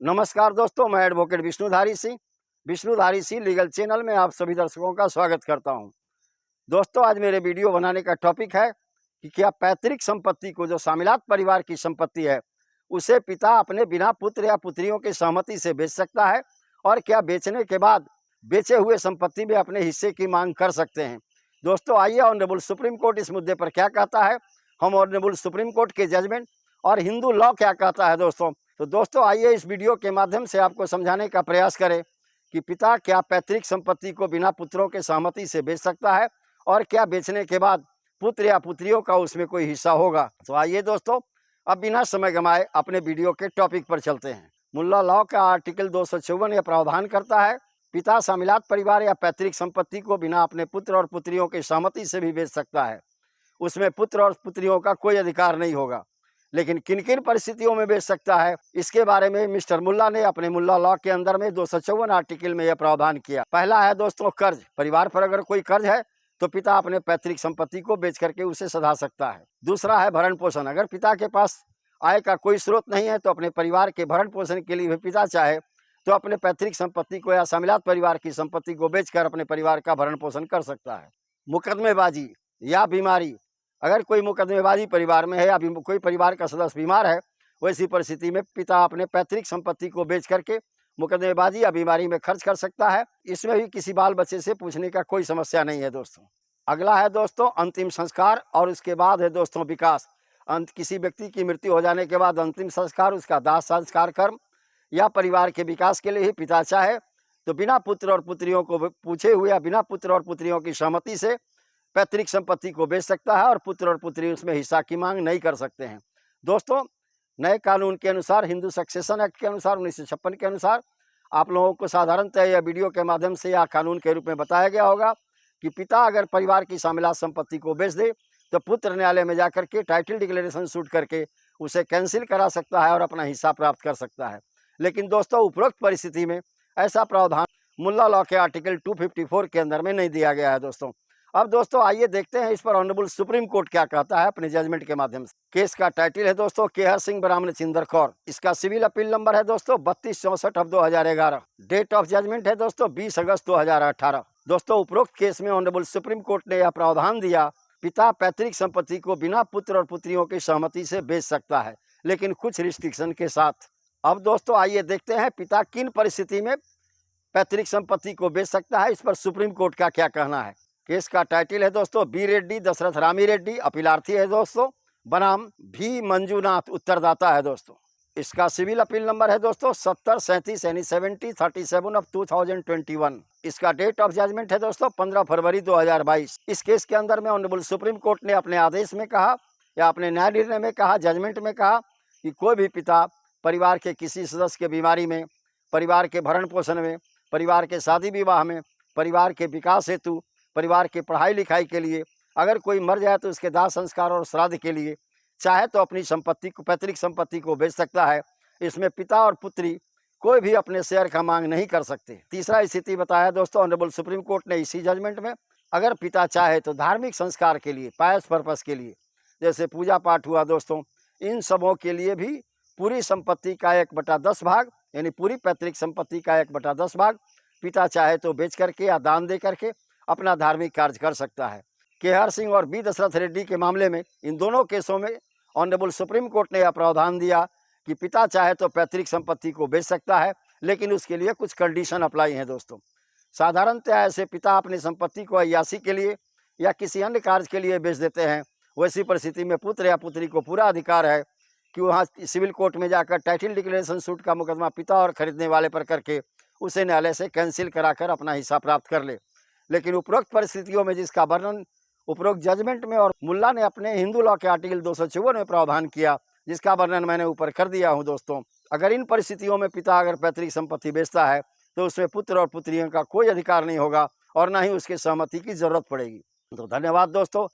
नमस्कार दोस्तों, मैं advocate Vishnudhari Singh legal channel में आप सभी दर्शकों का स्वागत करता हूं। दोस्तों, आज मेरे वीडियो बनाने का टॉपिक है कि क्या पैतृक संपत्ति को, जो शामिलात परिवार की संपत्ति है, उसे पिता अपने बिना पुत्र या पुत्रियों की सहमति से बेच सकता है, और क्या बेचने के बाद बेचे हुए संपत्ति में अपने हिस्से की मांग कर सकते हैं। दोस्तों, आइए ऑनरेबल सुप्रीम कोर्ट इस मुद्दे पर क्या कहता है, हम ऑनरेबल सुप्रीम कोर्ट के जजमेंट और हिंदू लॉ क्या कहता है। दोस्तों आइए इस वीडियो के माध्यम से आपको समझाने का प्रयास करें कि पिता क्या पैतृक संपत्ति को बिना पुत्रों के सहमति से बेच सकता है, और क्या बेचने के बाद पुत्र या पुत्रियों का उसमें कोई हिस्सा होगा। तो आइए दोस्तों, अब बिना समय गंवाए अपने वीडियो के टॉपिक पर चलते हैं। मुल्ला लॉ का आर्टिकल 254 यह प्रावधान करता है, पिता शामिलात परिवार या पैतृक संपत्ति को बिना अपने पुत्र और पुत्रियों की सहमति से भी बेच सकता है। उसमें पुत्र और पुत्रियों का कोई अधिकार नहीं होगा, लेकिन किन किन परिस्थितियों में बेच सकता है, इसके बारे में मिस्टर मुल्ला ने अपने मुल्ला लॉ के अंदर में 254 आर्टिकल में यह प्रावधान किया। पहला है दोस्तों कर्ज। परिवार पर अगर कोई कर्ज है तो पिता अपने पैतृक संपत्ति को बेच करके उसे सधा सकता है। दूसरा है भरण पोषण। अगर पिता के पास आय का कोई स्रोत नहीं है तो अपने परिवार के भरण पोषण के लिए पिता चाहे तो अपने पैतृक संपत्ति को या शामिलात परिवार की संपत्ति को बेचकर अपने परिवार का भरण पोषण कर सकता है। मुकदमेबाजी या बीमारी। अगर कोई मुकदमेबाजी परिवार में है या कोई परिवार का सदस्य बीमार है, वैसी परिस्थिति में पिता अपने पैतृक संपत्ति को बेच करके मुकदमेबाजी या बीमारी में खर्च कर सकता है। इसमें भी किसी बाल बच्चे से पूछने का कोई समस्या नहीं है दोस्तों। अगला है दोस्तों अंतिम संस्कार, और उसके बाद है दोस्तों विकास। किसी व्यक्ति की मृत्यु हो जाने के बाद अंतिम संस्कार, उसका दाह संस्कार कर्म या परिवार के विकास के लिए ही पिता चाहे तो बिना पुत्र और पुत्रियों को पूछे हुए या बिना पुत्र और पुत्रियों की सहमति से पैतृक संपत्ति को बेच सकता है, और पुत्र और पुत्री उसमें हिस्सा की मांग नहीं कर सकते हैं। दोस्तों, नए कानून के अनुसार, हिंदू सक्सेशन एक्ट के अनुसार 1956 के अनुसार, आप लोगों को साधारणतः यह वीडियो के माध्यम से या कानून के रूप में बताया गया होगा कि पिता अगर परिवार की शामिलात संपत्ति को बेच दे तो पुत्र न्यायालय में जाकर के टाइटल डिक्लेरेशन शूट करके उसे कैंसिल करा सकता है और अपना हिस्सा प्राप्त कर सकता है। लेकिन दोस्तों, उपरोक्त परिस्थिति में ऐसा प्रावधान मुल्ला लॉ के आर्टिकल 254 के अंदर में नहीं दिया गया है दोस्तों। अब दोस्तों आइए देखते हैं इस पर ऑनरेबल सुप्रीम कोर्ट क्या कहता है अपने जजमेंट के माध्यम से। केस का टाइटल है दोस्तों केहर सिंह ब्राह्मण चिंदर कौर। इसका सिविल अपील नंबर है दोस्तों 3264/2011। डेट ऑफ जजमेंट है दोस्तों 20 अगस्त 2018। दोस्तों, उपरोक्त केस में ऑनरेबल सुप्रीम कोर्ट ने यह प्रावधान दिया, पिता पैतृक संपत्ति को बिना पुत्र और पुत्रियों की सहमति से बेच सकता है, लेकिन कुछ रिस्ट्रिक्शन के साथ। अब दोस्तों आइए देखते हैं पिता किन परिस्थिति में पैतृक संपत्ति को बेच सकता है, इस पर सुप्रीम कोर्ट का क्या कहना है। केस का टाइटल है दोस्तों बी रेड्डी दशरथ रामी रेड्डी। अपीलार्थी है दोस्तों बनाम भी मंजूनाथ, उत्तरदाता है दोस्तों। इसका सिविल अपील नंबर है दोस्तों 7037 यानी 7037 ऑफ 2021। इसका डेट ऑफ जजमेंट है दोस्तों 15 फरवरी 2022। इस केस के अंदर में ऑनरेबल सुप्रीम कोर्ट ने अपने आदेश में कहा या अपने न्याय निर्णय में कहा, जजमेंट में कहा कि कोई भी पिता परिवार के किसी सदस्य के बीमारी में, परिवार के भरण पोषण में, परिवार के शादी विवाह में, परिवार के विकास हेतु, परिवार की पढ़ाई लिखाई के लिए, अगर कोई मर जाए तो उसके दाह संस्कार और श्राद्ध के लिए चाहे तो अपनी संपत्ति को, पैतृक संपत्ति को बेच सकता है। इसमें पिता और पुत्री कोई भी अपने शेयर का मांग नहीं कर सकते। तीसरा स्थिति बताया दोस्तों ऑनरेबल सुप्रीम कोर्ट ने इसी जजमेंट में, अगर पिता चाहे तो धार्मिक संस्कार के लिए, पायस पर्पस के लिए, जैसे पूजा पाठ हुआ दोस्तों, इन सबों के लिए भी पूरी संपत्ति का 1/10 भाग यानी पूरी पैतृक संपत्ति का 1/10 भाग पिता चाहे तो बेच करके या दान दे करके अपना धार्मिक कार्य कर सकता है। केहर सिंह और बी दशरथ रेड्डी के मामले में, इन दोनों केसों में ऑनरेबल सुप्रीम कोर्ट ने यह प्रावधान दिया कि पिता चाहे तो पैतृक संपत्ति को बेच सकता है, लेकिन उसके लिए कुछ कंडीशन अप्लाई हैं दोस्तों। साधारणतः ऐसे पिता अपनी संपत्ति को अय्यासी के लिए या किसी अन्य कार्य के लिए बेच देते हैं। वैसी परिस्थिति में पुत्र या पुत्री को पूरा अधिकार है कि वहाँ सिविल कोर्ट में जाकर टाइटल डिक्लेरेशन सूट का मुकदमा पिता और खरीदने वाले पर करके उसे न्यायालय से कैंसिल कराकर अपना हिस्सा प्राप्त कर ले। लेकिन उपरोक्त परिस्थितियों में जिसका वर्णन उपरोक्त जजमेंट में और मुल्ला ने अपने हिंदू लॉ के आर्टिकल 254 में प्रावधान किया, जिसका वर्णन मैंने ऊपर कर दिया हूं दोस्तों, अगर इन परिस्थितियों में पिता अगर पैतृक संपत्ति बेचता है तो उसमें पुत्र और पुत्रियों का कोई अधिकार नहीं होगा और ना ही उसके सहमति की जरूरत पड़ेगी। तो धन्यवाद दोस्तों।